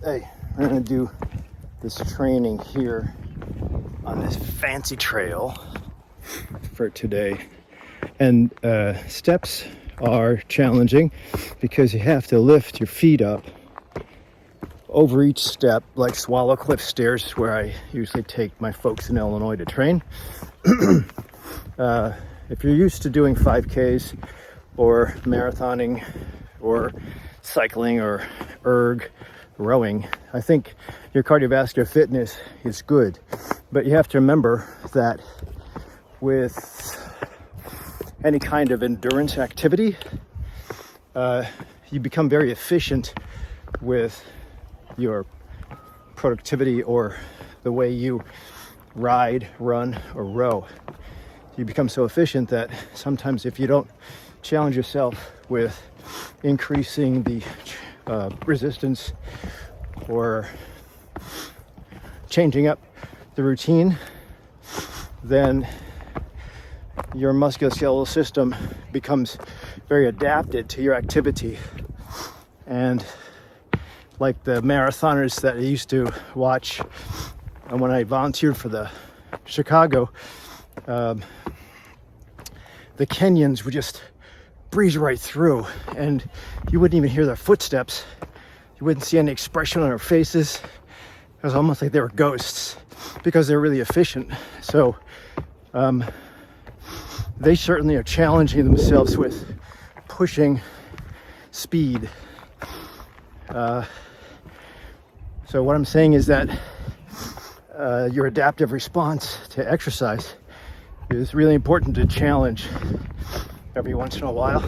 Hey, I'm gonna do this training here on this fancy trail for today. And steps are challenging because you have to lift your feet up over each step, like Swallow Cliff Stairs, where I usually take my folks in Illinois to train. If you're used to doing 5Ks or marathoning or cycling or rowing, I think your cardiovascular fitness is good. But you have to remember that with any kind of endurance activity, you become very efficient with your productivity or the way you ride, run, or row. You become so efficient that sometimes if you don't challenge yourself with increasing the resistance or changing up the routine, then your musculoskeletal system becomes very adapted to your activity. And like the marathoners that I used to watch, and when I volunteered for the Chicago, the Kenyans would just breeze right through, and you wouldn't even hear their footsteps. You wouldn't see any expression on their faces. It was almost like they were ghosts because they're really efficient. So they certainly are challenging themselves with pushing speed. So what I'm saying is that your adaptive response to exercise is really important to challenge every once in a while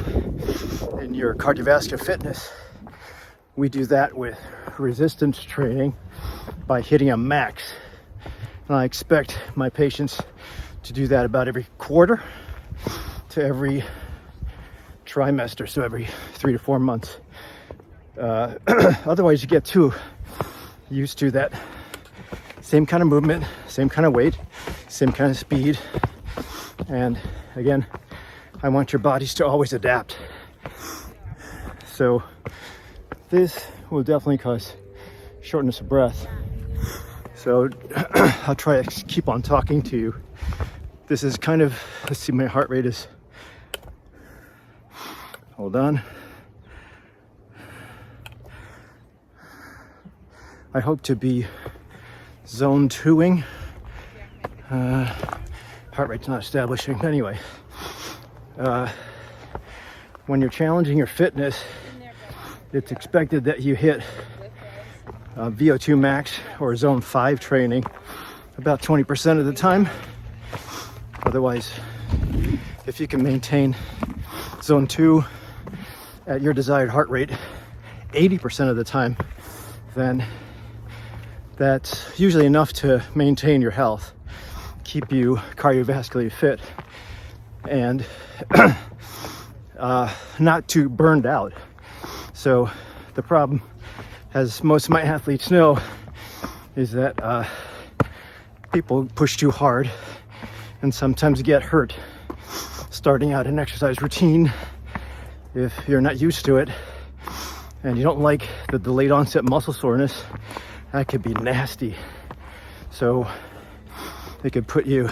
in your cardiovascular fitness. We do that with resistance training by hitting a max. And I expect my patients to do that about every quarter to every trimester, so every 3 to 4 months. Otherwise you get too used to that same kind of movement, same kind of weight, same kind of speed. And again, I want your bodies to always adapt. So this will definitely cause shortness of breath. So I'll try to keep on talking to you. This is kind of, let's see, my heart rate is, hold on. I hope to be zone 2ing. Heart rate's not establishing. Anyway, when you're challenging your fitness, it's expected that you hit VO2 max or zone 5 training about 20% of the time. Otherwise, if you can maintain zone 2 at your desired heart rate 80% of the time, then that's usually enough to maintain your health, keep you cardiovascularly fit, and not too burned out. So the problem, as most of my athletes know, is that people push too hard and sometimes get hurt starting out an exercise routine if you're not used to it and you don't like the delayed onset muscle soreness. That could be nasty. So it could put you,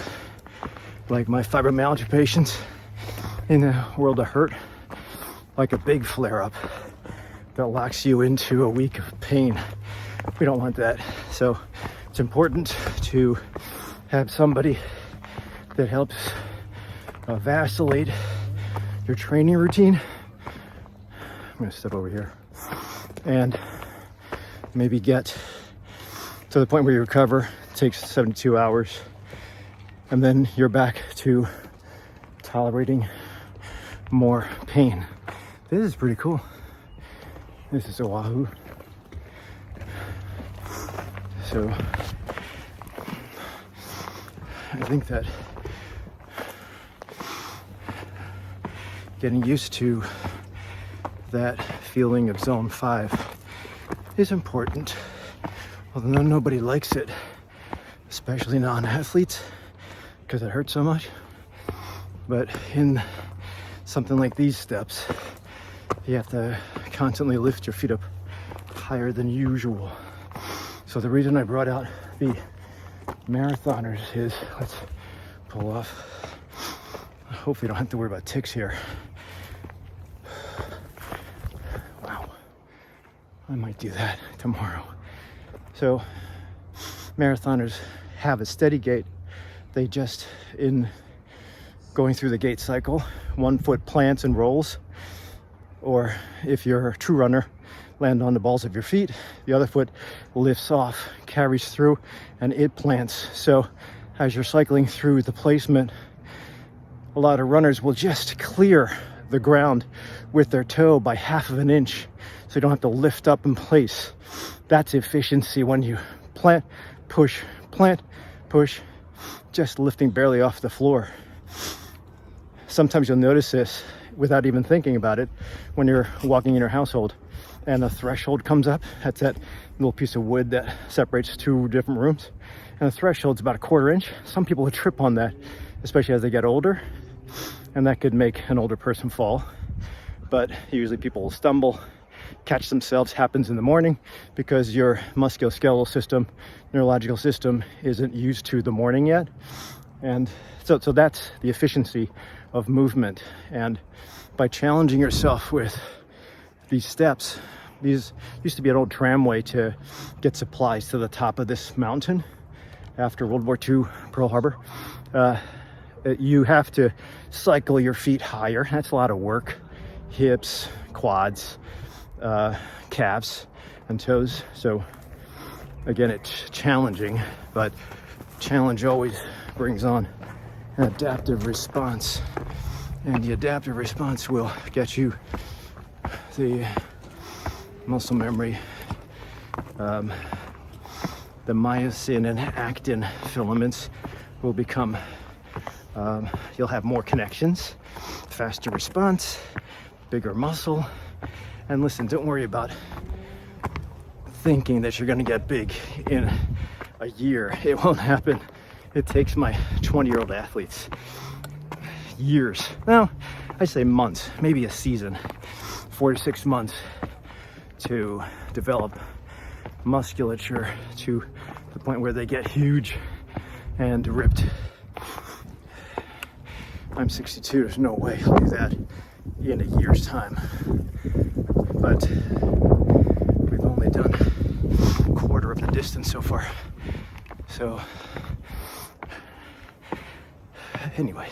like my fibromyalgia patients, in a world of hurt, like a big flare-up that locks you into a week of pain. We don't want that. So it's important to have somebody that helps vacillate your training routine. I'm gonna step over here and maybe get to the point where you recover. It takes 72 hours, and then you're back to tolerating more pain. This is pretty cool. This is Oahu. So I think that getting used to that feeling of zone 5 is important. Although nobody likes it, especially non-athletes, because it hurts so much. But in something like these steps, you have to constantly lift your feet up higher than usual. So the reason I brought out the marathoners is, let's pull off. Hopefully don't have to worry about ticks here. Wow, I might do that tomorrow. So marathoners have a steady gait. They just, in going through the gait cycle, one foot plants and rolls, or if you're a true runner, land on the balls of your feet, the other foot lifts off, carries through, and it plants. So as you're cycling through the placement, a lot of runners will just clear the ground with their toe by 1/2 of an inch, so you don't have to lift up in place. That's efficiency when you plant, push, just lifting barely off the floor. Sometimes you'll notice this without even thinking about it when you're walking in your household and a threshold comes up. That's that little piece of wood that separates 2 different rooms, and the threshold's about 1/4 inch. Some people would trip on that, especially as they get older, and that could make an older person fall. But usually people will stumble, catch themselves. Happens in the morning because your musculoskeletal system, neurological system isn't used to the morning yet. And so that's the efficiency of movement. And by challenging yourself with these steps, these used to be an old tramway to get supplies to the top of this mountain after World War II, Pearl Harbor. You have to cycle your feet higher. That's a lot of work. Hips, quads, calves, and toes. So again, it's challenging, but challenge always brings on an adaptive response, and the adaptive response will get you the muscle memory, the myosin and actin filaments will become, you'll have more connections, faster response, bigger muscle. And listen, don't worry about thinking that you're going to get big in a year. It won't happen. It takes my 20-year-old athletes years, well, I say months, maybe a season, 4 to 6 months to develop musculature to the point where they get huge and ripped. I'm 62, there's no way I'll do that in a year's time. But we've only done 1/4 of the distance so far. So anyway,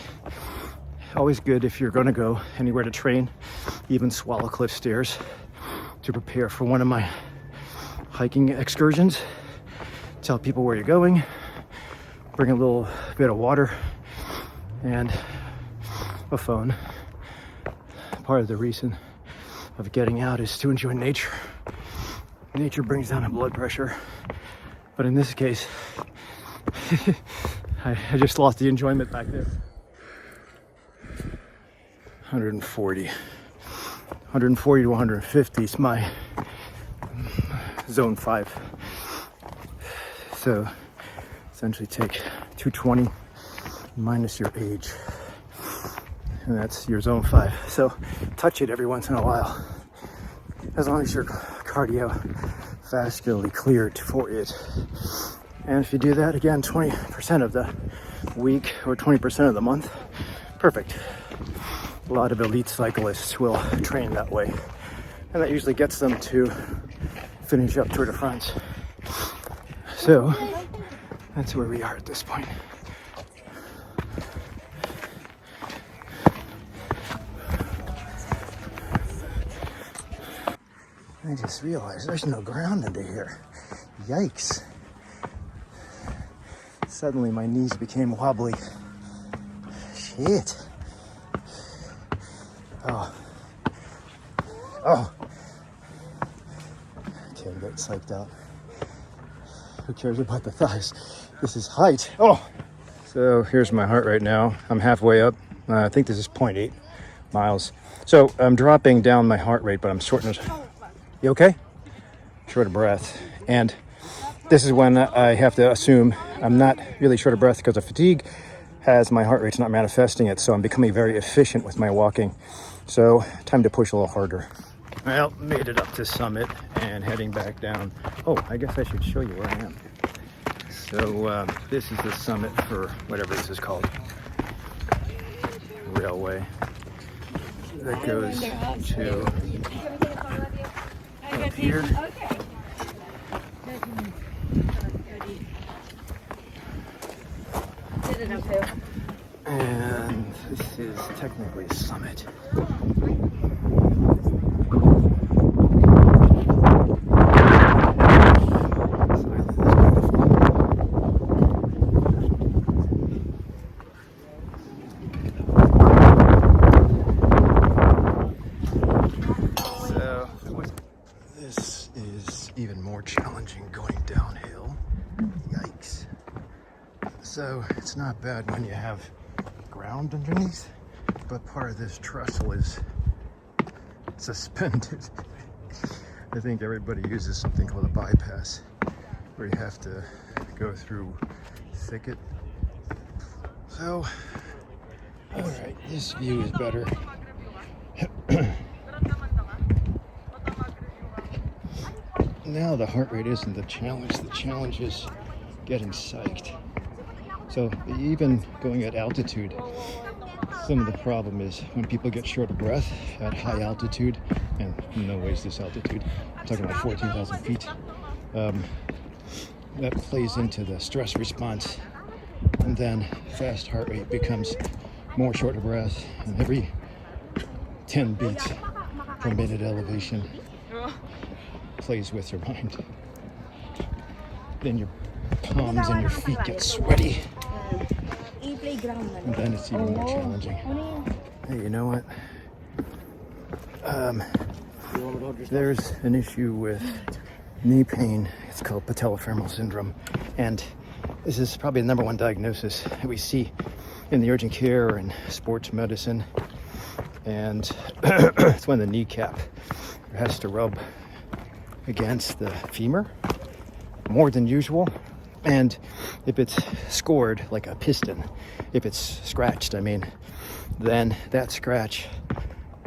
always good if you're gonna go anywhere to train, even Swallow Cliff Stairs, to prepare for one of my hiking excursions. Tell people where you're going, bring a little bit of water and a phone. Part of the reason of getting out is to enjoy nature. Nature brings down the blood pressure, but in this case, I just lost the enjoyment back there. 140 to 150 is my zone 5. So essentially take 220 minus your age, and that's your zone 5. So touch it every once in a while, as long as you're cardiovascularly cleared for it. And if you do that again 20% of the week or 20% of the month, perfect. A lot of elite cyclists will train that way, and that usually gets them to finish up Tour de France. So that's where we are at this point. I just realized there's no ground under here. Yikes. Suddenly my knees became wobbly. Shit. Oh. Okay, I'm getting psyched out. Who cares about the thighs? This is height. Oh. So here's my heart rate now. I'm halfway up. I think this is 0.8 miles. So I'm dropping down my heart rate, but I'm shortening it. You okay? Short of breath. And this is when I have to assume I'm not really short of breath because of fatigue, as my heart rate's not manifesting it. So I'm becoming very efficient with my walking. So time to push a little harder. Well, made it up to summit and heading back down. Oh, I guess I should show you where I am. So this is the summit for whatever this is called. Railway that goes to up here. And this is technically a summit. This is even more challenging going downhill. Yikes. So it's not bad when you have ground underneath, but part of this trestle is suspended. I think everybody uses something called a bypass, where you have to go through thicket. So, all right, this view is better. Now the heart rate isn't the challenge. The challenge is getting psyched. So even going at altitude, some of the problem is when people get short of breath at high altitude, and in no way is this altitude, I'm talking about 14,000 feet, that plays into the stress response, and then fast heart rate becomes more short of breath, and every 10 beats per minute elevation plays with your mind. Then your palms and your feet get sweaty, and then it's even more challenging. Hey, you know what? There's an issue with knee pain. It's called patellofemoral syndrome, and this is probably the number one diagnosis that we see in the urgent care and sports medicine. And it's when the kneecap has to rub against the femur more than usual. And if it's scored like a piston, if it's scratched, I mean, then that scratch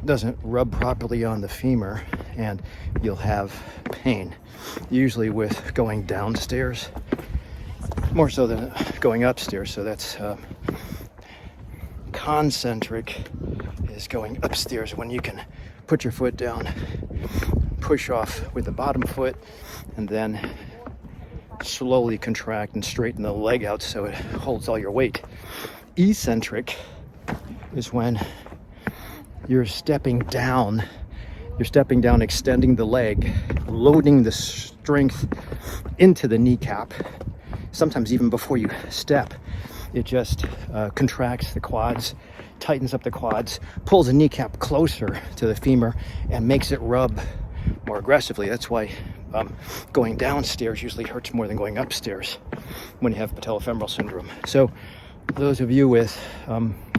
doesn't rub properly on the femur and you'll have pain, usually with going downstairs, more so than going upstairs. So that's concentric is going upstairs when you can put your foot down, push off with the bottom foot, and then slowly contract and straighten the leg out so it holds all your weight. Eccentric is when you're stepping down, extending the leg, loading the strength into the kneecap. Sometimes even before you step, it just contracts the quads, tightens up the quads, pulls the kneecap closer to the femur, and makes it rub more aggressively. That's why going downstairs usually hurts more than going upstairs when you have patellofemoral syndrome. So those of you with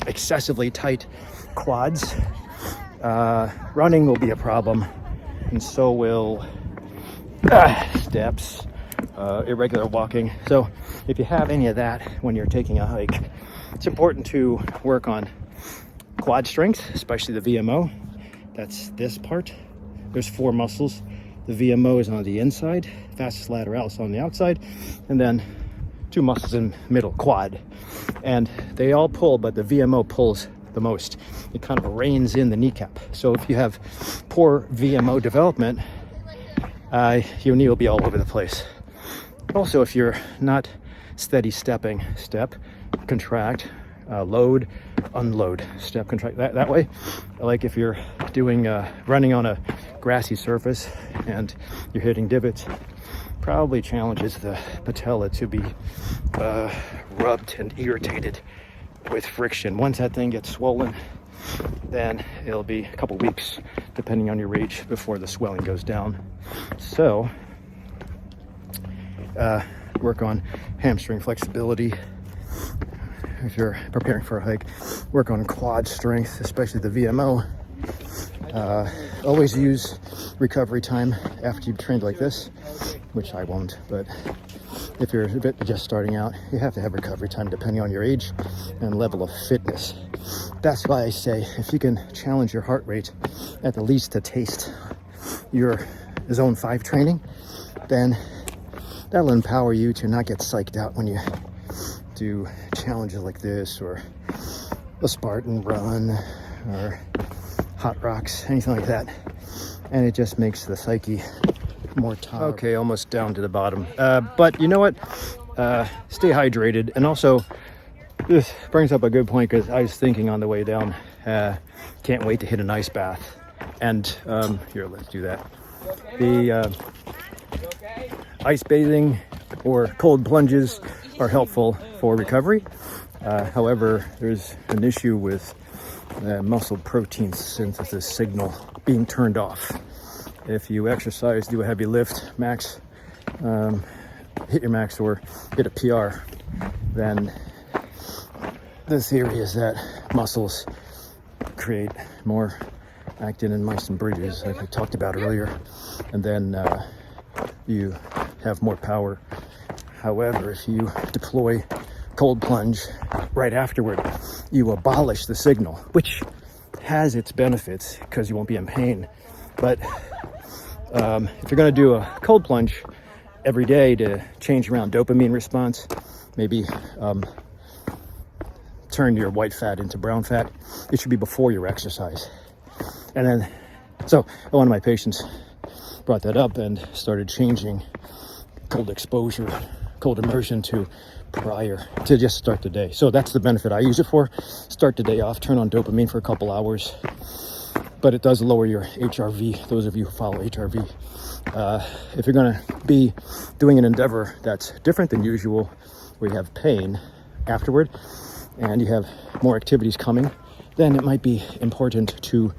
excessively tight quads, running will be a problem, and so will steps, irregular walking. So if you have any of that when you're taking a hike, it's important to work on quad strength, especially the VMO. That's this part. There's 4 muscles. The VMO is on the inside, vastus lateralis on the outside, and then 2 muscles in middle, quad. And they all pull, but the VMO pulls the most. It kind of reins in the kneecap. So if you have poor VMO development, your knee will be all over the place. Also, if you're not steady stepping, step, contract, load, unload, step, contract, that way. Like if you're doing running on a grassy surface and you're hitting divots, probably challenges the patella to be rubbed and irritated with friction. Once that thing gets swollen, then it'll be a couple weeks, depending on your age, before the swelling goes down. So work on hamstring flexibility. If you're preparing for a hike, work on quad strength, especially the VMO. Always use recovery time after you've trained like this, which I won't, but if you're a bit just starting out, you have to have recovery time depending on your age and level of fitness. That's why I say if you can challenge your heart rate at the least to taste your zone 5 training, then that'll empower you to not get psyched out when you do challenges like this, or a Spartan run, or hot rocks, anything like that. And it just makes the psyche more tolerable. Okay, almost down to the bottom. But you know what? Stay hydrated. And also, this brings up a good point, because I was thinking on the way down, can't wait to hit an ice bath. And here, let's do that. The ice bathing or cold plunges are helpful for recovery. However, there's an issue with muscle protein synthesis signal being turned off. If you exercise, do a heavy lift, max, hit your max or hit a PR, then the theory is that muscles create more actin and myosin bridges, like I talked about earlier, and then you have more power. However, if you deploy cold plunge right afterward, you abolish the signal, which has its benefits because you won't be in pain. But if you're going to do a cold plunge every day to change around dopamine response, maybe turn your white fat into brown fat, it should be before your exercise. And then, so one of my patients brought that up and started changing cold exposure, cold immersion to prior, to just start the day. So that's the benefit I use it for. Start the day off, turn on dopamine for a couple hours. But it does lower your HRV, those of you who follow HRV. If you're gonna be doing an endeavor that's different than usual, where you have pain afterward, and you have more activities coming, then it might be important to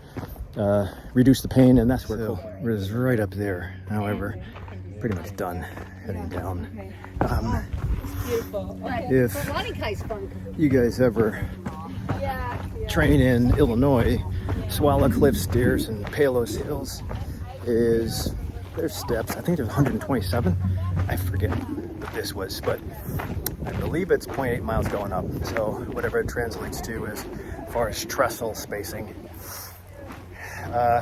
reduce the pain, and that's where it is, right up there. However, pretty much done heading down. If you guys ever train in Illinois, Swallow Cliff Stairs and Palos Hills there's steps. I think there's 127. I forget what this was, but I believe it's 0.8 miles going up. So whatever it translates to as far as trestle spacing.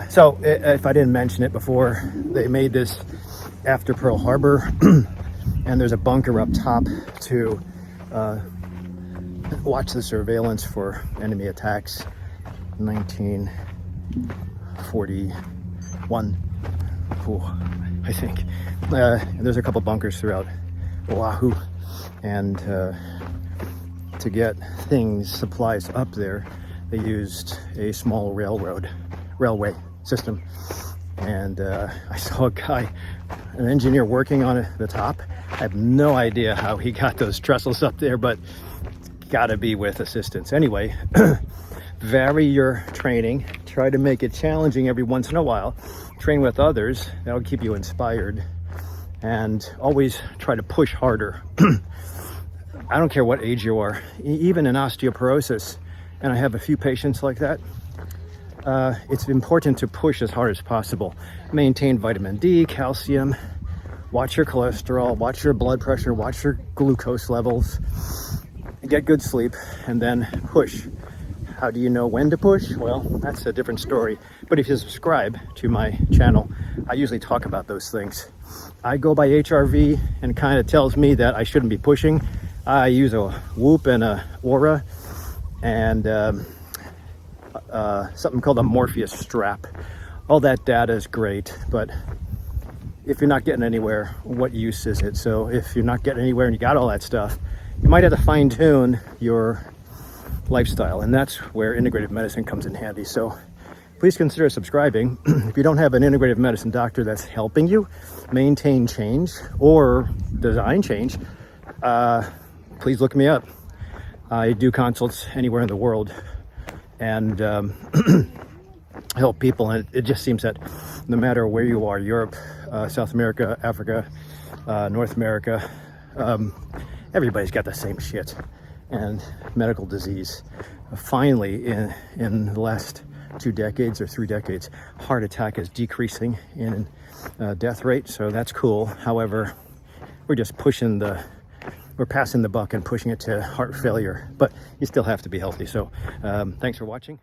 So if I didn't mention it before, they made this after Pearl Harbor, and there's a bunker up top to watch the surveillance for enemy attacks. 1941, I think. There's a couple bunkers throughout Oahu, and to get supplies up there, they used a small railway system. And I saw a guy, an engineer, working on the top. I have no idea how he got those trestles up there, but it's gotta be with assistance. Anyway, vary your training. Try to make it challenging every once in a while. Train with others. That'll keep you inspired. And always try to push harder. I don't care what age you are, even in osteoporosis, and I have a few patients like that. It's important to push as hard as possible. Maintain vitamin D, calcium, watch your cholesterol, watch your blood pressure, watch your glucose levels, get good sleep, and then push. How do you know when to push? Well, that's a different story. But if you subscribe to my channel, I usually talk about those things. I go by HRV, and it kind of tells me that I shouldn't be pushing. I use a Whoop and a Aura, and something called a Morpheus strap. All that data is great, but if you're not getting anywhere, what use is it? So if you're not getting anywhere and you got all that stuff, you might have to fine tune your lifestyle, and that's where integrative medicine comes in handy. So please consider subscribing. If you don't have an integrative medicine doctor that's helping you maintain change or design change, please look me up. I do consults anywhere in the world and help people, and it just seems that no matter where you are, Europe, South America, Africa, North America, everybody's got the same shit and medical disease. Finally, in the last 2 decades or 3 decades, heart attack is decreasing in death rate, so that's cool. However, we're just passing the buck and pushing it to heart failure, but you still have to be healthy. So thanks for watching.